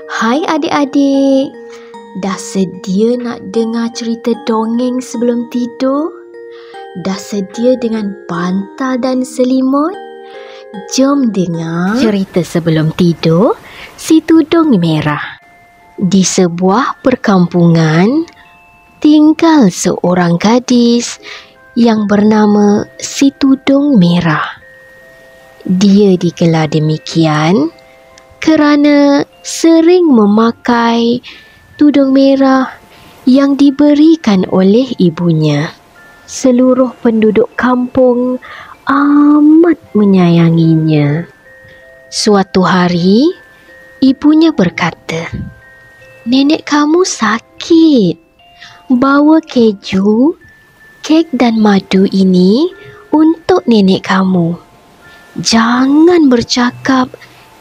Hai adik-adik, dah sedia nak dengar cerita dongeng sebelum tidur? Dah sedia dengan bantal dan selimut? Jom dengar cerita sebelum tidur, Si Tudung Merah. Di sebuah perkampungan, tinggal seorang gadis yang bernama Si Tudung Merah. Dia digelar demikian kerana sering memakai tudung merah yang diberikan oleh ibunya. Seluruh penduduk kampung amat menyayanginya. Suatu hari, ibunya berkata, "Nenek kamu sakit. Bawa keju, kek dan madu ini untuk nenek kamu. Jangan bercakap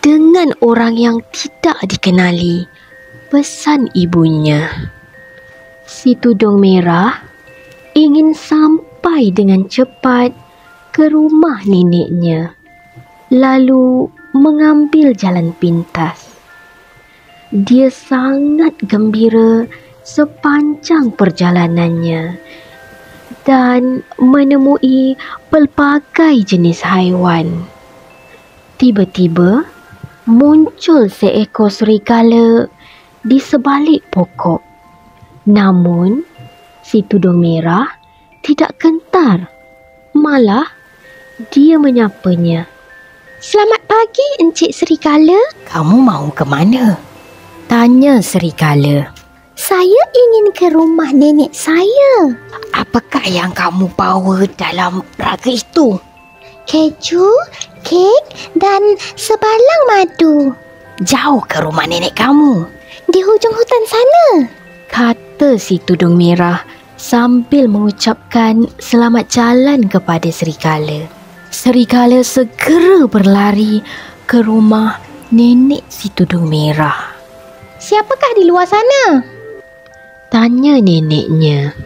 dengan orang yang tidak dikenali," pesan ibunya. Si Tudung Merah ingin sampai dengan cepat ke rumah neneknya, lalu mengambil jalan pintas. Dia sangat gembira sepanjang perjalanannya dan menemui pelbagai jenis haiwan. Tiba-tiba, muncul seekor serigala di sebalik pokok. Namun, Si Tudung Merah tidak gentar. Malah, dia menyapanya. "Selamat pagi, Encik Serigala." "Kamu mau ke mana?" tanya serigala. "Saya ingin ke rumah nenek saya." "Apakah yang kamu bawa dalam raga itu?" "Keju, kek dan sebalang madu." "Jauh ke rumah nenek kamu." "Di hujung hutan sana," kata Si Tudung Merah sambil mengucapkan selamat jalan kepada serigala. Serigala segera berlari ke rumah nenek Si Tudung Merah. "Siapakah di luar sana?" tanya neneknya.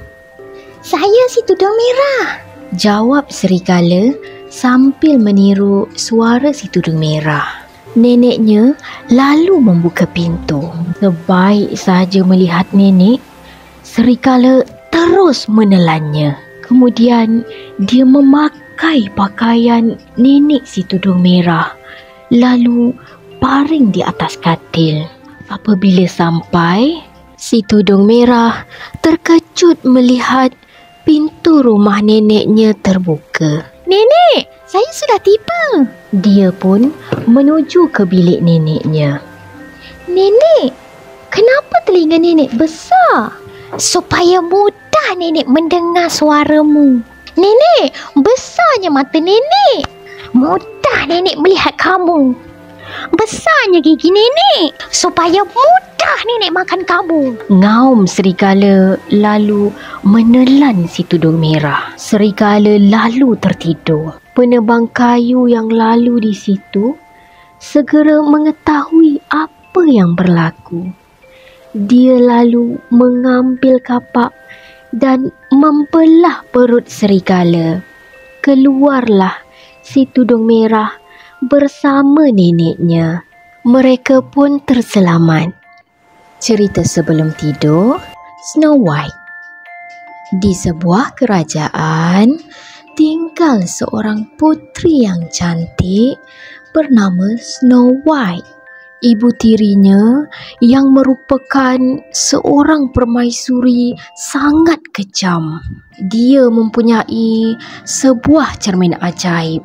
"Saya Si Tudung Merah," jawab serigala sambil meniru suara Si Tudung Merah. Neneknya lalu membuka pintu. Sebaik sahaja melihat nenek, serigala terus menelannya. Kemudian dia memakai pakaian nenek Si Tudung Merah, lalu baring di atas katil. Apabila sampai, Si Tudung Merah terkejut melihat pintu rumah neneknya terbuka. "Nenek, saya sudah tiba." Dia pun menuju ke bilik neneknya. "Nenek, kenapa telinga nenek besar?" "Supaya mudah nenek mendengar suaramu." "Nenek, besarnya mata nenek." "Mudah nenek melihat kamu." "Besarnya gigi nenek." "Supaya mudah nenek makan kamu." Ngaum serigala lalu menelan Si Tudung Merah. Serigala lalu tertidur. Penebang kayu yang lalu di situ segera mengetahui apa yang berlaku. Dia lalu mengambil kapak dan membelah perut serigala. Keluarlah Si Tudung Merah bersama neneknya. Mereka pun terselamat. Cerita sebelum tidur, Snow White. Di sebuah kerajaan, tinggal seorang putri yang cantik bernama Snow White. Ibu tirinya yang merupakan seorang permaisuri sangat kejam. Dia mempunyai sebuah cermin ajaib.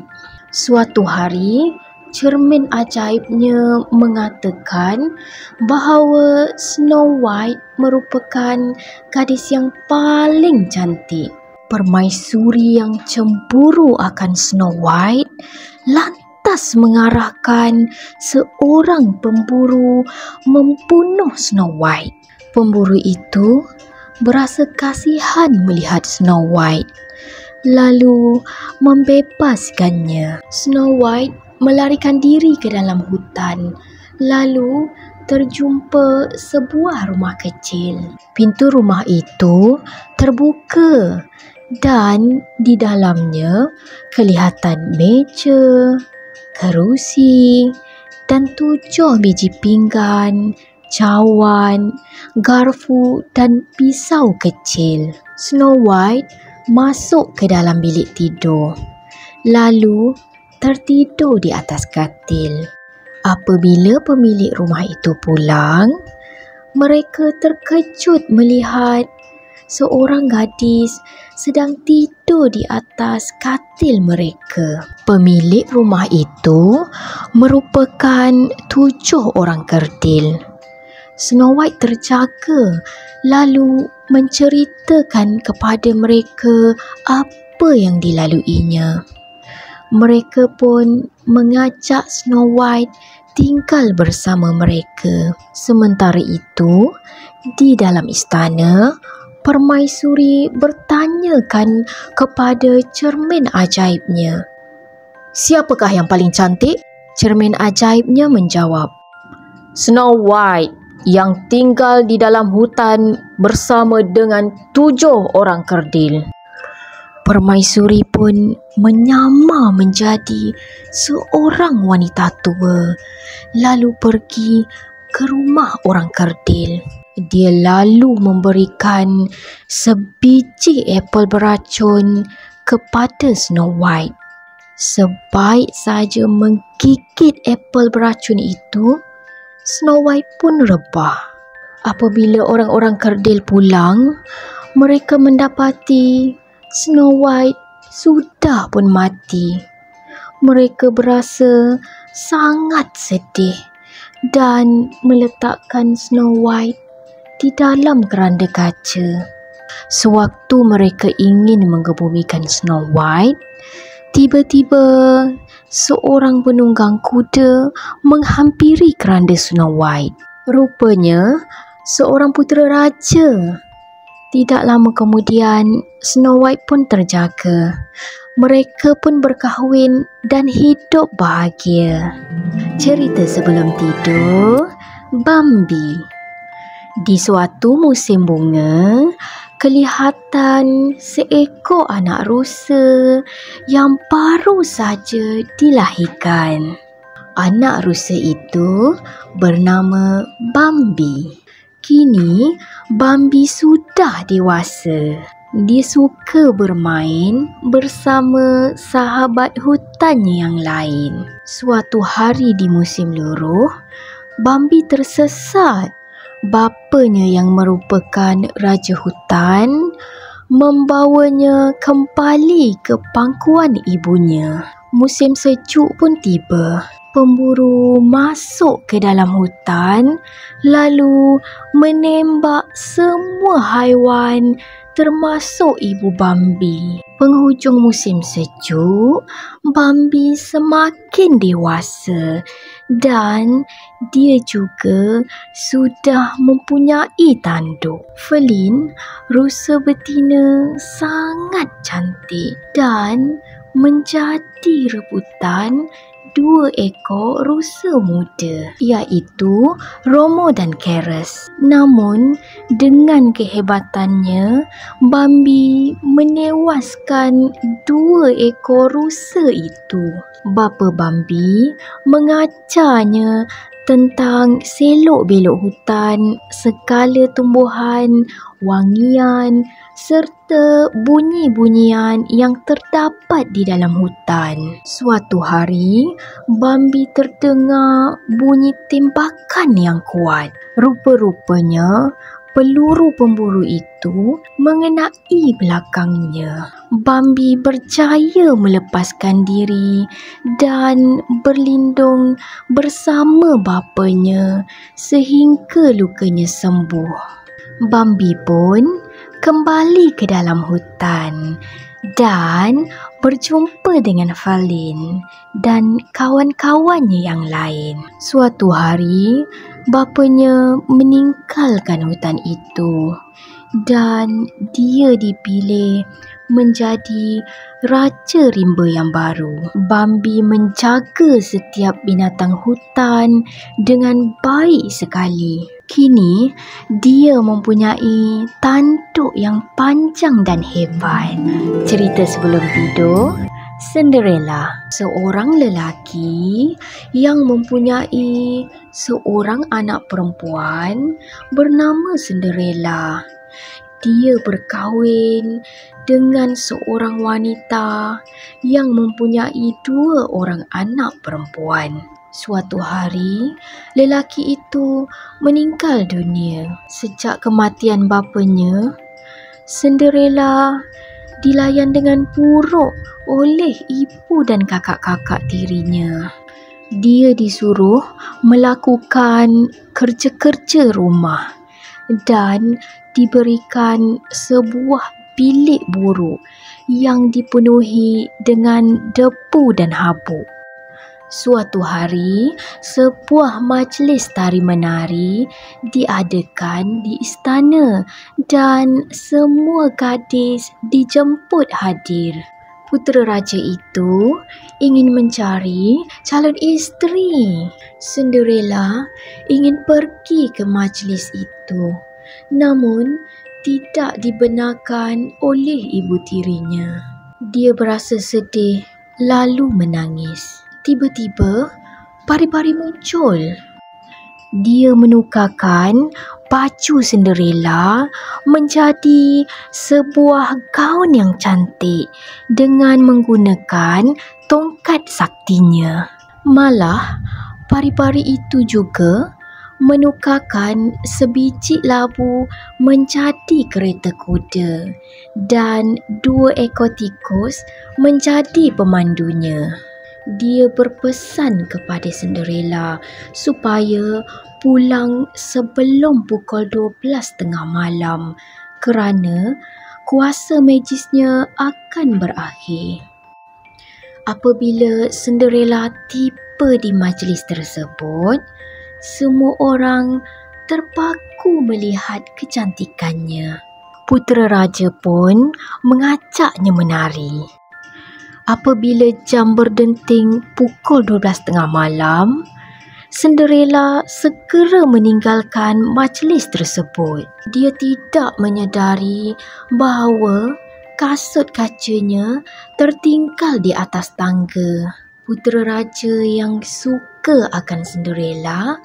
Suatu hari, cermin ajaibnya mengatakan bahawa Snow White merupakan gadis yang paling cantik. Permaisuri yang cemburu akan Snow White lantas mengarahkan seorang pemburu membunuh Snow White. Pemburu itu berasa kasihan melihat Snow White, lalu membebaskannya. Snow White melarikan diri ke dalam hutan, lalu terjumpa sebuah rumah kecil. Pintu rumah itu terbuka dan di dalamnya kelihatan meja, kerusi dan 7 biji pinggan, cawan, garfu dan pisau kecil. Snow White masuk ke dalam bilik tidur, lalu tertidur di atas katil. Apabila pemilik rumah itu pulang, mereka terkejut melihat seorang gadis sedang tidur di atas katil mereka. Pemilik rumah itu merupakan 7 orang kerdil. Snow White terjaga lalu menceritakan kepada mereka apa yang dilaluinya. Mereka pun mengajak Snow White tinggal bersama mereka. Sementara itu, di dalam istana, permaisuri bertanyakan kepada cermin ajaibnya. "Siapakah yang paling cantik?" Cermin ajaibnya menjawab, "Snow White yang tinggal di dalam hutan bersama dengan 7 orang kerdil." Permaisuri pun menyamar menjadi seorang wanita tua, lalu pergi ke rumah orang kerdil. Dia lalu memberikan sebiji apel beracun kepada Snow White. Sebaik saja menggigit apel beracun itu, Snow White pun rebah. Apabila orang-orang kerdil pulang, mereka mendapati Snow White sudah pun mati. Mereka berasa sangat sedih dan meletakkan Snow White di dalam keranda kaca. Sewaktu mereka ingin mengebumikan Snow White, tiba-tiba seorang penunggang kuda menghampiri keranda Snow White. Rupanya seorang putera raja. Tidak lama kemudian, Snow White pun terjaga. Mereka pun berkahwin dan hidup bahagia. Cerita sebelum tidur, Bambi. Di suatu musim bunga, kelihatan seekor anak rusa yang baru saja dilahirkan. Anak rusa itu bernama Bambi. Kini, Bambi sudah dewasa. Dia suka bermain bersama sahabat hutannya yang lain. Suatu hari di musim luruh, Bambi tersesat. Bapanya yang merupakan raja hutan membawanya kembali ke pangkuan ibunya. Musim sejuk pun tiba. Pemburu masuk ke dalam hutan lalu menembak semua haiwan termasuk ibu Bambi. Penghujung musim sejuk, Bambi semakin dewasa dan dia juga sudah mempunyai tanduk. Felin, rusa betina sangat cantik dan menjadi rebutan 2 ekor rusa muda, iaitu Romo dan Keres. Namun, dengan kehebatannya, Bambi menewaskan 2 ekor rusa itu. Bapa Bambi mengajarnya tentang selok-belok hutan, segala tumbuhan, wangian serta bunyi-bunyian yang terdapat di dalam hutan. Suatu hari, Bambi terdengar bunyi tembakan yang kuat. Rupa-rupanya, peluru pemburu itu mengenai belakangnya. Bambi berjaya melepaskan diri dan berlindung bersama bapanya sehingga lukanya sembuh. Bambi pun kembali ke dalam hutan dan berjumpa dengan Felin dan kawan-kawannya yang lain. Suatu hari, bapanya meninggalkan hutan itu dan dia dipilih menjadi Raja Rimba yang baru. Bambi menjaga setiap binatang hutan dengan baik sekali. Kini, dia mempunyai tanduk yang panjang dan hebat. Cerita sebelum tidur, Cinderella, seorang lelaki yang mempunyai seorang anak perempuan bernama Cinderella. Dia berkahwin dengan seorang wanita yang mempunyai 2 orang anak perempuan. Suatu hari, lelaki itu meninggal dunia. Sejak kematian bapanya, Cinderella dilayan dengan buruk oleh ibu dan kakak-kakak tirinya. Dia disuruh melakukan kerja-kerja rumah dan diberikan sebuah bilik buruk yang dipenuhi dengan debu dan habuk. Suatu hari, sebuah majlis tari-menari diadakan di istana dan semua gadis dijemput hadir. Putera raja itu ingin mencari calon isteri. Cinderella ingin pergi ke majlis itu, namun tidak dibenarkan oleh ibu tirinya. Dia berasa sedih lalu menangis. Tiba-tiba, pari-pari muncul. Dia menukarkan baju Cinderella menjadi sebuah gaun yang cantik dengan menggunakan tongkat saktinya. Malah, pari-pari itu juga menukarkan sebiji labu menjadi kereta kuda dan 2 ekor tikus menjadi pemandunya. Dia berpesan kepada Cinderella supaya pulang sebelum pukul 12:30 malam kerana kuasa magisnya akan berakhir. Apabila Cinderella tiba di majlis tersebut, semua orang terpaku melihat kecantikannya. Putera raja pun mengajaknya menari. Apabila jam berdenting pukul 12:30 malam, Cinderella segera meninggalkan majlis tersebut. Dia tidak menyedari bahawa kasut kacanya tertinggal di atas tangga. Putera raja yang suka akan Cinderella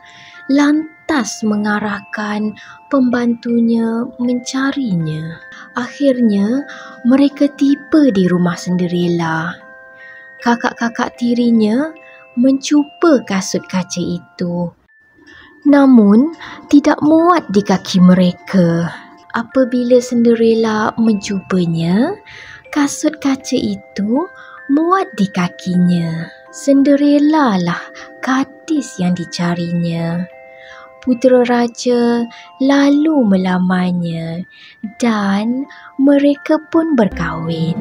lantas mengarahkan pembantunya mencarinya. Akhirnya, mereka tiba di rumah Cinderella. Kakak-kakak tirinya mencuba kasut kaca itu, namun tidak muat di kaki mereka. Apabila Cinderella mencubanya, kasut kaca itu muat di kakinya. Cinderella lah gadis yang dicarinya. Putera raja lalu melamarnya dan mereka pun berkahwin.